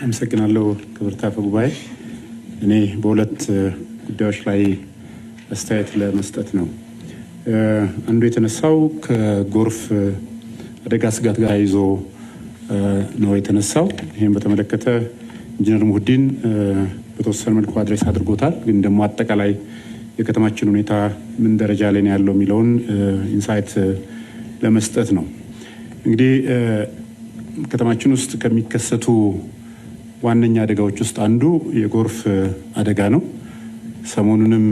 አመሰግናለሁ ክብርት አፈ ጉባኤ። እኔ በሁለት ጉዳዮች ላይ አስተያየት ለመስጠት ነው። አንዱ የተነሳው ከጎርፍ አደጋ ስጋት ጋር ይዞ ነው የተነሳው። ይህም በተመለከተ ኢንጂነር ሙህዲን በተወሰነ መልኩ አድሬስ አድርጎታል። ግን ደግሞ አጠቃላይ የከተማችን ሁኔታ ምን ደረጃ ላይ ነው ያለው የሚለውን ኢንሳይት ለመስጠት ነው። እንግዲህ ከተማችን ውስጥ ከሚከሰቱ ዋነኛ አደጋዎች ውስጥ አንዱ የጎርፍ አደጋ ነው። ሰሞኑንም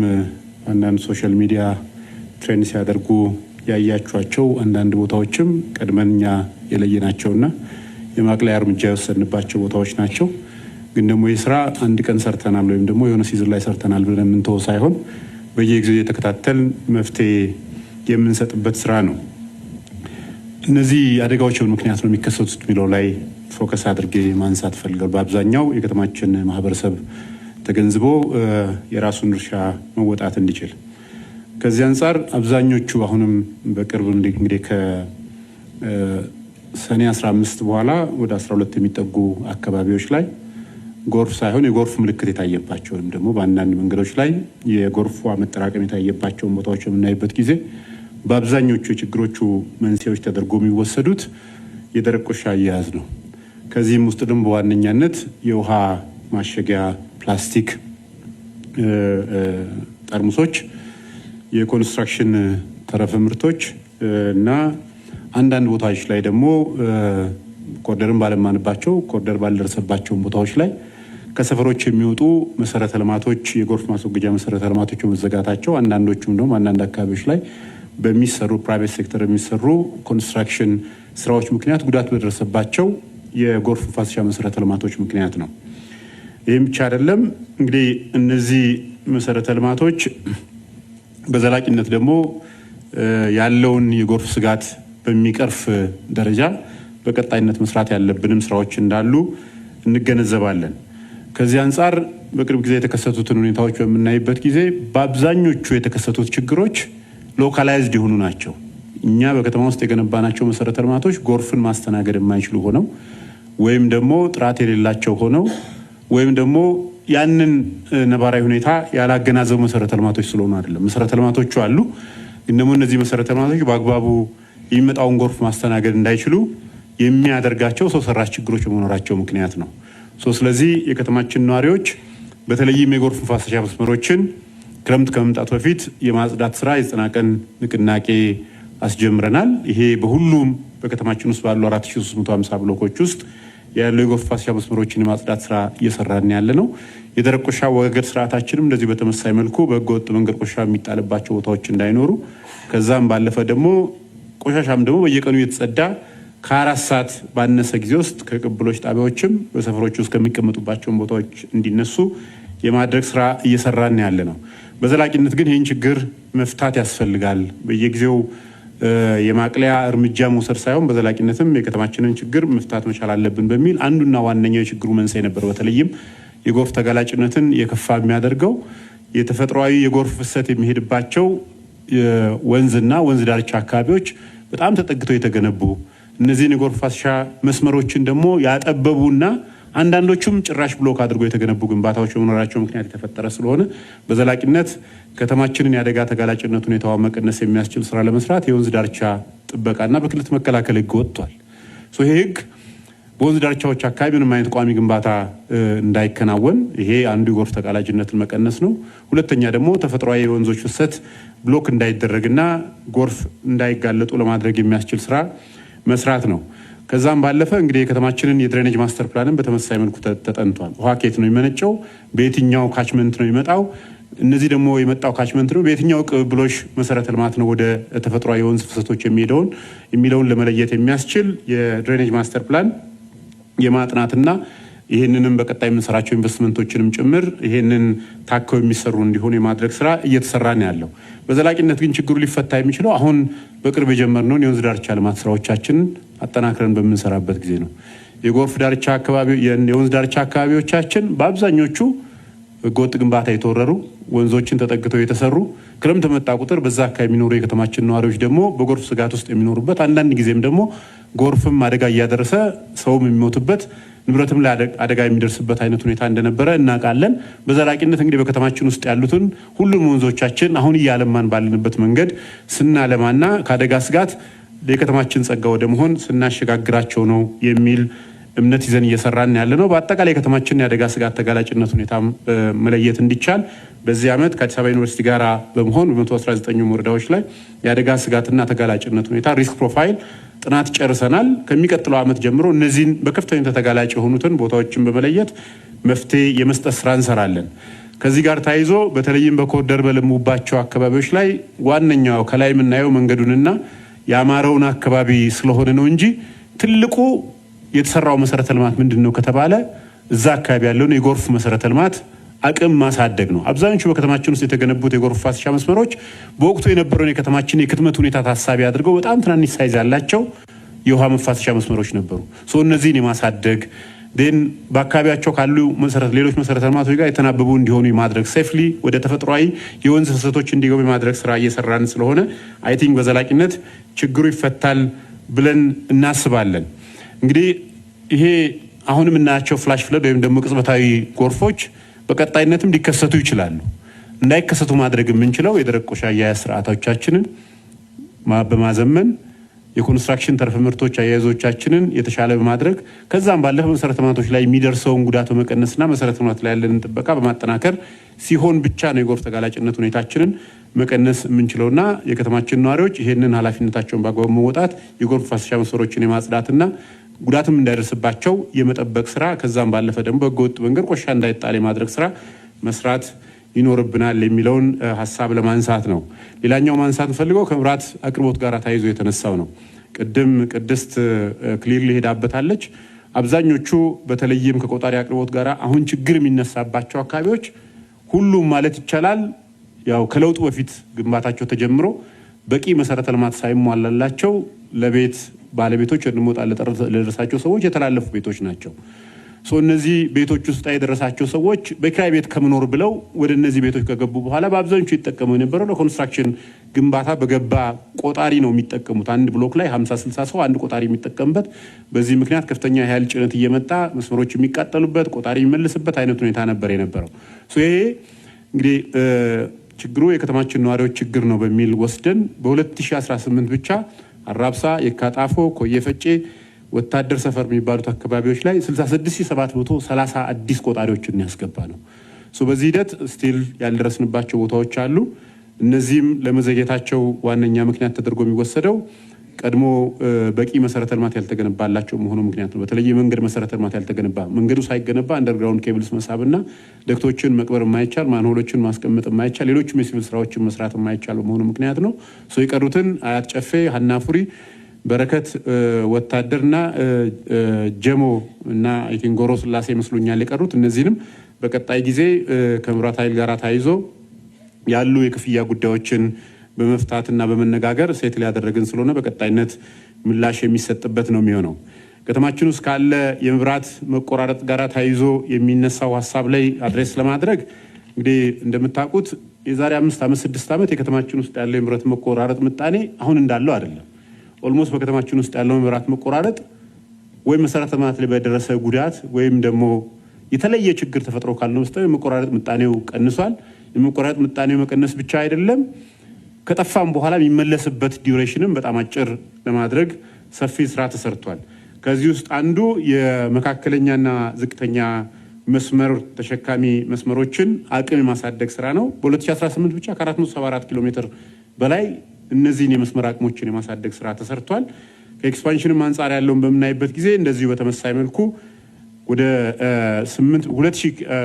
አንዳንድ ሶሻል ሚዲያ ትሬንድ ሲያደርጉ ያያችኋቸው አንዳንድ ቦታዎችም ቀድመኛ የለየናቸውና የማቅለያ እርምጃ የወሰድንባቸው ቦታዎች ናቸው። ግን ደግሞ የስራ አንድ ቀን ሰርተናል ወይም ደግሞ የሆነ ሲዝን ላይ ሰርተናል ብለን የምንተወው ሳይሆን በየጊዜው የተከታተል መፍትሄ የምንሰጥበት ስራ ነው። እነዚህ አደጋዎች ምክንያት ነው የሚከሰቱት የሚለው ላይ ፎከስ አድርጌ ማንሳት ፈልጋለሁ። በአብዛኛው የከተማችን ማህበረሰብ ተገንዝቦ የራሱን ድርሻ መወጣት እንዲችል ከዚህ አንጻር አብዛኞቹ አሁንም በቅርብ እንግዲህ ከሰኔ 15 በኋላ ወደ 12 የሚጠጉ አካባቢዎች ላይ ጎርፍ ሳይሆን የጎርፍ ምልክት የታየባቸው ወይም ደግሞ በአንዳንድ መንገዶች ላይ የጎርፍ መጠራቀም የታየባቸውን ቦታዎች የምናይበት ጊዜ በአብዛኞቹ የችግሮቹ መንስኤዎች ተደርጎ የሚወሰዱት የደረቅ ቆሻሻ አያያዝ ነው። ከዚህም ውስጥ ደግሞ በዋነኛነት የውሃ ማሸጊያ ፕላስቲክ ጠርሙሶች፣ የኮንስትራክሽን ተረፈ ምርቶች እና አንዳንድ ቦታዎች ላይ ደግሞ ኮሪደርን ባለማንባቸው ኮሪደር ባልደረሰባቸው ቦታዎች ላይ ከሰፈሮች የሚወጡ መሰረተ ልማቶች የጎርፍ ማስወገጃ መሰረተ ልማቶች መዘጋታቸው፣ አንዳንዶቹም ደግሞ አንዳንድ አካባቢዎች ላይ በሚሰሩ ፕራይቬት ሴክተር የሚሰሩ ኮንስትራክሽን ስራዎች ምክንያት ጉዳት በደረሰባቸው የጎርፍ መፋሰሻ መሰረተ ልማቶች ምክንያት ነው። ይህም ብቻ አይደለም። እንግዲህ እነዚህ መሰረተ ልማቶች በዘላቂነት ደግሞ ያለውን የጎርፍ ስጋት በሚቀርፍ ደረጃ በቀጣይነት መስራት ያለብንም ስራዎች እንዳሉ እንገነዘባለን። ከዚህ አንጻር በቅርብ ጊዜ የተከሰቱትን ሁኔታዎች በምናይበት ጊዜ በአብዛኞቹ የተከሰቱት ችግሮች ሎካላይዝድ የሆኑ ናቸው። እኛ በከተማ ውስጥ የገነባናቸው መሰረተ ልማቶች ጎርፍን ማስተናገድ የማይችሉ ሆነው ወይም ደግሞ ጥራት የሌላቸው ሆነው ወይም ደግሞ ያንን ነባራዊ ሁኔታ ያላገናዘቡ መሰረተ ልማቶች ስለሆኑ አይደለም። መሰረተ ልማቶቹ አሉ፣ ግን ደግሞ እነዚህ መሰረተ ልማቶች በአግባቡ የሚመጣውን ጎርፍ ማስተናገድ እንዳይችሉ የሚያደርጋቸው ሰው ሰራሽ ችግሮች በመኖራቸው ምክንያት ነው። ስለዚህ የከተማችን ነዋሪዎች በተለይም የጎርፍ መፋሰሻ መስመሮችን ክረምት ከመምጣቱ በፊት የማጽዳት ስራ የ90 ቀን ንቅናቄ አስጀምረናል። ይሄ በሁሉም በከተማችን ውስጥ ባሉ 4350 ብሎኮች ውስጥ ያለው የጎርፍ መፋሰሻ መስመሮችን የማጽዳት ስራ እየሰራን ያለ ነው። የደረቅ ቆሻሻ አወጋገድ ስርዓታችንም እንደዚህ በተመሳሳይ መልኩ በህገወጥ መንገድ ቆሻሻ የሚጣልባቸው ቦታዎች እንዳይኖሩ ከዛም ባለፈ ደግሞ ቆሻሻም ደግሞ በየቀኑ እየተጸዳ ከ4 ሰዓት ባነሰ ጊዜ ውስጥ ከቅብሎች ጣቢያዎችም በሰፈሮች ውስጥ ከሚቀመጡባቸውን ቦታዎች እንዲነሱ የማድረግ ስራ እየሰራን ያለ ነው። በዘላቂነት ግን ይህን ችግር መፍታት ያስፈልጋል። በየጊዜው የማቅለያ እርምጃ መውሰድ ሳይሆን በዘላቂነትም የከተማችንን ችግር መፍታት መቻል አለብን በሚል አንዱና ዋነኛው የችግሩ መንስኤ ነበር። በተለይም የጎርፍ ተጋላጭነትን የከፋ የሚያደርገው የተፈጥሯዊ የጎርፍ ፍሰት የሚሄድባቸው ወንዝና ወንዝ ዳርቻ አካባቢዎች በጣም ተጠግተው የተገነቡ እነዚህን የጎርፍ መፋሰሻ መስመሮችን ደግሞ ያጠበቡና አንዳንዶቹም ጭራሽ ብሎክ አድርጎ የተገነቡ ግንባታዎች በመኖራቸው ምክንያት የተፈጠረ ስለሆነ በዘላቂነት ከተማችንን የአደጋ ተጋላጭነት ሁኔታውን መቀነስ የሚያስችል ስራ ለመስራት የወንዝ ዳርቻ ጥበቃና ብክለት መከላከል ህግ ወጥቷል። ይሄ ህግ በወንዝ ዳርቻዎች አካባቢ ምንም አይነት ቋሚ ግንባታ እንዳይከናወን፣ ይሄ አንዱ የጎርፍ ተጋላጭነትን መቀነስ ነው። ሁለተኛ ደግሞ ተፈጥሯዊ የወንዞች ፍሰት ብሎክ እንዳይደረግና ጎርፍ እንዳይጋለጡ ለማድረግ የሚያስችል ስራ መስራት ነው። ከዛም ባለፈ እንግዲህ የከተማችንን የድሬኔጅ ማስተር ፕላንን በተመሳሳይ መልኩ ተጠንቷል። ውሃ ከየት ነው የሚመነጨው? በየትኛው ካችመንት ነው የሚመጣው? እነዚህ ደግሞ የመጣው ካችመንት ነው በየትኛው ቅብብሎሽ መሰረተ ልማት ነው ወደ ተፈጥሯዊ የወንዝ ፍሰቶች የሚለውን ለመለየት የሚያስችል የድሬኔጅ ማስተር ፕላን የማጥናትና ይህንንም በቀጣይ የምንሰራቸው ኢንቨስትመንቶችንም ጭምር ይህንን ታከው የሚሰሩ እንዲሆኑ የማድረግ ስራ እየተሰራ ነው ያለው። በዘላቂነት ግን ችግሩ ሊፈታ የሚችለው አሁን በቅርብ የጀመርነውን የወንዝ ዳርቻ ልማት ስራዎቻችንን አጠናክረን በምንሰራበት ጊዜ ነው። የወንዝ ዳርቻ አካባቢዎቻችን በአብዛኞቹ ህገወጥ ግንባታ የተወረሩ ወንዞችን ተጠግተው የተሰሩ ክረምት መጣ ቁጥር በዛ አካባቢ የሚኖሩ የከተማችን ነዋሪዎች ደግሞ በጎርፍ ስጋት ውስጥ የሚኖሩበት አንዳንድ ጊዜም ደግሞ ጎርፍም አደጋ እያደረሰ ሰውም የሚሞትበት ንብረትም ላይ አደጋ የሚደርስበት አይነት ሁኔታ እንደነበረ እናውቃለን። በዘላቂነት እንግዲህ በከተማችን ውስጥ ያሉትን ሁሉም ወንዞቻችን አሁን እያለማን ባለንበት መንገድ ስናለማና ከአደጋ ስጋት የከተማችን ጸጋ ወደ መሆን ስናሸጋግራቸው ነው የሚል እምነት ይዘን እየሰራን ያለ ነው። በአጠቃላይ የከተማችን የአደጋ ስጋት ተጋላጭነት ሁኔታ መለየት እንዲቻል በዚህ ዓመት ከአዲስ አበባ ዩኒቨርሲቲ ጋር በመሆን በ119 ወረዳዎች ላይ የአደጋ ስጋትና ተጋላጭነት ሁኔታ ሪስክ ፕሮፋይል ጥናት ጨርሰናል። ከሚቀጥለው ዓመት ጀምሮ እነዚህን በከፍተኛ ተጋላጭ የሆኑትን ቦታዎችን በመለየት መፍትሄ የመስጠት ስራ እንሰራለን። ከዚህ ጋር ተያይዞ በተለይም በኮሪደር በለሙባቸው አካባቢዎች ላይ ዋነኛው ከላይ የምናየው መንገዱንና ያማረውን አካባቢ ስለሆነ ነው እንጂ ትልቁ የተሰራው መሰረተ ልማት ምንድነው ከተባለ እዛ አካባቢ ያለውን የጎርፍ መሰረተ ልማት አቅም ማሳደግ ነው። አብዛኞቹ በከተማችን ውስጥ የተገነቡት የጎርፍ ማፋሰሻ መስመሮች በወቅቱ የነበረውን የከተማችን የክትመት ሁኔታ ታሳቢ አድርገው በጣም ትናንሽ ሳይዝ ያላቸው የውሃ መፋሰሻ መስመሮች ነበሩ። እነዚህን የማሳደግ በአካባቢያቸው ካሉ ሌሎች መሰረተ ልማቶች ጋር የተናበቡ እንዲሆኑ የማድረግ ሴፍሊ ወደ ተፈጥሯዊ የወንዝ ፍሰቶች እንዲገቡ የማድረግ ስራ እየሰራን ስለሆነ አይ ቲንክ በዘላቂነት ችግሩ ይፈታል ብለን እናስባለን። እንግዲህ ይሄ አሁን የምናያቸው ፍላሽ ፍለድ ወይም ደግሞ ቅጽበታዊ ጎርፎች በቀጣይነትም ሊከሰቱ ይችላሉ። እንዳይከሰቱ ማድረግ የምንችለው የደረቅ ቆሻሻ አያያዝ ስርዓቶቻችንን በማዘመን የኮንስትራክሽን ተረፈ ምርቶች አያያዞቻችንን የተሻለ በማድረግ ከዛም ባለፈ መሰረተ ልማቶች ላይ የሚደርሰውን ጉዳት በመቀነስና መሰረተ ልማት ላይ ያለንን ጥበቃ በማጠናከር ሲሆን ብቻ ነው የጎርፍ ተጋላጭነት ሁኔታችንን መቀነስ የምንችለውና የከተማችን ነዋሪዎች ይሄንን ኃላፊነታቸውን በአግባቡ መወጣት የጎርፍ ማፋሰሻ መስመሮችን የማጽዳትና ጉዳትም እንዳይደርስባቸው የመጠበቅ ስራ ከዛም ባለፈ ደግሞ በህገወጥ መንገድ ቆሻሻ እንዳይጣል የማድረግ ስራ መስራት ይኖርብናል የሚለውን ሀሳብ ለማንሳት ነው። ሌላኛው ማንሳት ፈልገው ከመብራት አቅርቦት ጋር ተያይዞ የተነሳው ነው። ቅድም ቅድስት ክሊርሊ ሄዳበታለች። አብዛኞቹ በተለይም ከቆጣሪ አቅርቦት ጋር አሁን ችግር የሚነሳባቸው አካባቢዎች ሁሉም ማለት ይቻላል ያው ከለውጡ በፊት ግንባታቸው ተጀምሮ በቂ መሰረተ ልማት ሳይሟላላቸው ለቤት ባለቤቶች ወድሞጣ ለደረሳቸው ሰዎች የተላለፉ ቤቶች ናቸው። እነዚህ ቤቶች ውስጥ የደረሳቸው ሰዎች በኪራይ ቤት ከመኖር ብለው ወደ እነዚህ ቤቶች ከገቡ በኋላ በአብዛኞቹ ይጠቀሙ የነበረው ለኮንስትራክሽን ግንባታ በገባ ቆጣሪ ነው የሚጠቀሙት። አንድ ብሎክ ላይ 50-60 ሰው አንድ ቆጣሪ የሚጠቀምበት፣ በዚህ ምክንያት ከፍተኛ የኃይል ጭነት እየመጣ መስመሮች የሚቃጠሉበት ቆጣሪ የሚመልስበት አይነት ሁኔታ ነበር የነበረው። ይሄ እንግዲህ ችግሩ የከተማችን ነዋሪዎች ችግር ነው በሚል ወስደን በ2018 ብቻ አራብሳ፣ የካጣፎ፣ ኮየፈጬ፣ ወታደር ሰፈር የሚባሉት አካባቢዎች ላይ 66730 አዲስ ቆጣሪዎችን ያስገባ ነው። በዚህ ሂደት ስቲል ያልደረስንባቸው ቦታዎች አሉ። እነዚህም ለመዘግየታቸው ዋነኛ ምክንያት ተደርጎ የሚወሰደው ቀድሞ በቂ መሰረተ ልማት ያልተገነባላቸው መሆኑ ምክንያት ነው። በተለይ የመንገድ መሰረተ ልማት ያልተገነባ፣ መንገዱ ሳይገነባ አንደርግራውንድ ኬብልስ መሳብና ደክቶችን መቅበር የማይቻል፣ ማንሆሎችን ማስቀመጥ የማይቻል፣ ሌሎችም የሲቪል ስራዎችን መስራት የማይቻል መሆኑ ምክንያት ነው። የቀሩትን አያት ጨፌ፣ ሀናፉሪ፣ በረከት፣ ወታደርና ጀሞ እና ጎሮ ስላሴ ይመስሉኛል የቀሩት። እነዚህንም በቀጣይ ጊዜ ከመብራት ኃይል ጋር ተያይዞ ያሉ የክፍያ ጉዳዮችን በመፍታትና በመነጋገር ሴት ሊያደረግን ስለሆነ በቀጣይነት ምላሽ የሚሰጥበት ነው የሚሆነው። ከተማችን ውስጥ ካለ የመብራት መቆራረጥ ጋር ተያይዞ የሚነሳው ሀሳብ ላይ አድሬስ ለማድረግ እንግዲህ እንደምታውቁት የዛሬ 5 ዓመት 6 ዓመት የከተማችን ውስጥ ያለው የመብራት መቆራረጥ ምጣኔ አሁን እንዳለው አይደለም። ኦልሞስት በከተማችን ውስጥ ያለው የመብራት መቆራረጥ ወይም መሰረተ ልማት ላይ በደረሰ ጉዳት ወይም ደግሞ የተለየ ችግር ተፈጥሮ ካልነው በስተቀር የመቆራረጥ ምጣኔው ቀንሷል። የመቆራረጥ ምጣኔው መቀነስ ብቻ አይደለም፣ ከጠፋም በኋላ የሚመለስበት ዲዩሬሽንም በጣም አጭር ለማድረግ ሰፊ ስራ ተሰርቷል። ከዚህ ውስጥ አንዱ የመካከለኛና ዝቅተኛ መስመር ተሸካሚ መስመሮችን አቅም የማሳደግ ስራ ነው። በ2018 ብቻ ከ474 ኪሎ ሜትር በላይ እነዚህን የመስመር አቅሞችን የማሳደግ ስራ ተሰርቷል። ከኤክስፓንሽንም አንጻር ያለውን በምናይበት ጊዜ እንደዚሁ በተመሳሳይ መልኩ ወደ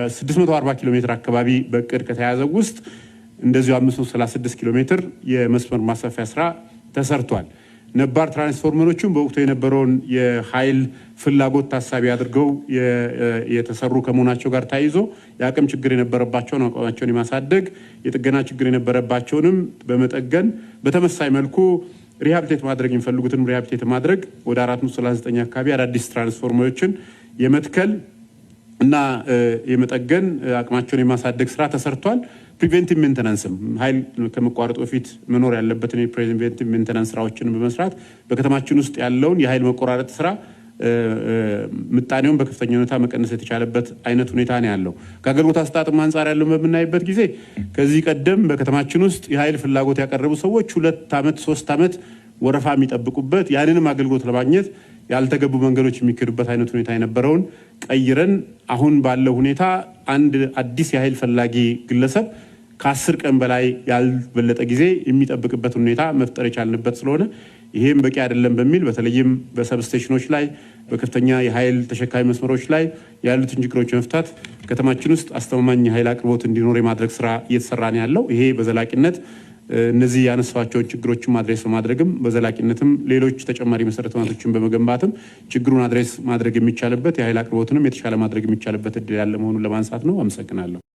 640 ኪሎ ሜትር አካባቢ በእቅድ ከተያዘው ውስጥ እንደዚሁ 536 ኪሎ ሜትር የመስመር ማስፋፊያ ስራ ተሰርቷል። ነባር ትራንስፎርመሮቹም በወቅቱ የነበረውን የኃይል ፍላጎት ታሳቢ አድርገው የተሰሩ ከመሆናቸው ጋር ተያይዞ የአቅም ችግር የነበረባቸውን አቅማቸውን የማሳደግ የጥገና ችግር የነበረባቸውንም በመጠገን በተመሳሳይ መልኩ ሪሃብሊቴት ማድረግ የሚፈልጉትን ሪሃብሊቴት ማድረግ ወደ 439 አካባቢ አዳዲስ ትራንስፎርመሮችን የመትከል እና የመጠገን አቅማቸውን የማሳደግ ስራ ተሰርቷል። ፕሪቬንቲቭ ሜንተናንስም ኃይል ከመቋረጥ በፊት መኖር ያለበትን የፕሪቬንቲቭ ሜንተናንስ ስራዎችን በመስራት በከተማችን ውስጥ ያለውን የኃይል መቆራረጥ ስራ ምጣኔውን በከፍተኛ ሁኔታ መቀነስ የተቻለበት አይነት ሁኔታ ነው ያለው። ከአገልግሎት አሰጣጥም አንጻር ያለው በምናይበት ጊዜ ከዚህ ቀደም በከተማችን ውስጥ የኃይል ፍላጎት ያቀረቡ ሰዎች 2 ዓመት 3 ዓመት ወረፋ የሚጠብቁበት ያንንም አገልግሎት ለማግኘት ያልተገቡ መንገዶች የሚከዱበት አይነት ሁኔታ የነበረውን ቀይረን አሁን ባለው ሁኔታ አንድ አዲስ የኃይል ፈላጊ ግለሰብ ከ10 ቀን በላይ ያልበለጠ ጊዜ የሚጠብቅበት ሁኔታ መፍጠር የቻልንበት ስለሆነ ይሄም በቂ አይደለም በሚል በተለይም በሰብስቴሽኖች ላይ በከፍተኛ የኃይል ተሸካሚ መስመሮች ላይ ያሉትን ችግሮች መፍታት ከተማችን ውስጥ አስተማማኝ የኃይል አቅርቦት እንዲኖር የማድረግ ስራ እየተሰራ ነው ያለው። ይሄ በዘላቂነት እነዚህ ያነሳቸውን ችግሮችን አድሬስ በማድረግም በዘላቂነትም ሌሎች ተጨማሪ መሰረተ ልማቶችን በመገንባትም ችግሩን አድሬስ ማድረግ የሚቻልበት የኃይል አቅርቦትንም የተሻለ ማድረግ የሚቻልበት እድል ያለ መሆኑን ለማንሳት ነው። አመሰግናለሁ።